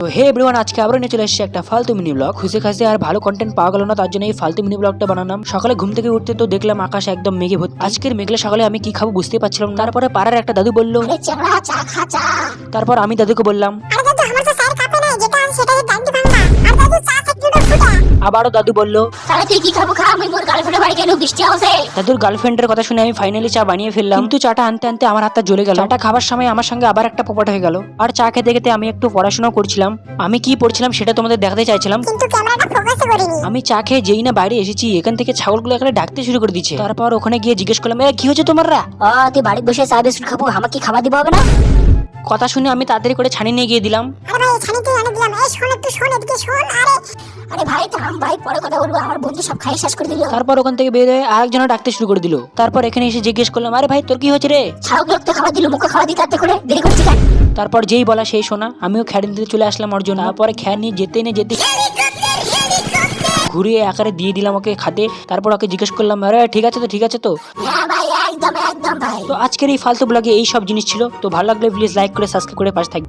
তো হে এভরিওয়ান, আজকে আবার নিয়ে চলে এসেছি একটা ফালতু মিনি ব্লগ। খুশি খাসি আর ভালো কন্টেন্ট পাওয়া গেল না, তার জন্য এই ফালতু মিনি ব্লগটা বানালাম। সকালে ঘুম থেকে উঠতে তো দেখলাম আকাশ একদম মেঘে ভর্তি। আজকের মেঘলা সকালে আমি কি খাবো বুঝতে পারছিলাম না। তারপরে পাড়ার একটা দাদু বলল, তারপর আমি দাদুকে বললাম, আবারও দাদু বলল, দাদুর গার্লফ্রেন্ডের কথা শুনে আমি ফাইনালি চা বানিয়ে ফেললাম। কিন্তু চাটা আনতে আনতে আমার হাতটা জ্বলে গেল। চাটা খাবার সময় আমার সঙ্গে আবার একটা পপট হয়ে গেল। আর চা খেতে খেতে আমি একটু পড়াশোনা করছিলাম। আমি কি পড়ছিলাম সেটা তোমাদের দেখাতে চাইছিলাম, কিন্তু ক্যামেরাটা ফোকাসই করিনি। আমি চা খেয়ে যেই না বাইরে এসেছি, এখান থেকে ছাগলগুলো এখানে ডাকতে শুরু করে দিচ্ছে। তারপর ওখানে গিয়ে জিজ্ঞেস করলাম, কি হচ্ছে তোমাররা? তুই বাড়ি বসে চা বিস্কুট খাবো, আমাকে কি খাবার দিতে হবে না? কথা শুনে আমি তাড়াতাড়ি করে ছানি নিয়ে গিয়ে দিলাম। আরে ভাই ছানি তুই এনে দিলাম। এই শোন একটু, শোন এদিকে শোন। আরে ভাই থাম ভাই, পরে কথা বলবো। আমার বন্ধু সব খাই শেষ করে দিল। তারপর ওখান থেকে বের হয়ে আরেকজন ডাকতে শুরু করে দিল। তারপর এখানে এসে জিজ্ঞেস করলাম, আরে ভাই তোর কি হচ্ছে রে? ছাগল তো খাবার দিল, মুখে খাবার দিতে করে দেরি করছিস কেন? তারপর যেই বলা সেই শোনা, আমিও খ্যার দিতে চলে আসলাম ওর জন্য। তারপরে খ্যার নিয়ে যেতে ঘুরিয়ে আকারে দিয়ে দিলাম ওকে খাতে। তারপর ওকে জিজ্ঞেস করলাম, আরে ঠিক আছে তো, ঠিক আছে তো? হ্যাঁ ভাই, একদম একদম ভাই। তো আজকের এই ফালতু ব্লগে এই সব জিনিস ছিল। তো ভালো লাগলে প্লিজ লাইক করে সাবস্ক্রাইব করে পাশে থাকবে।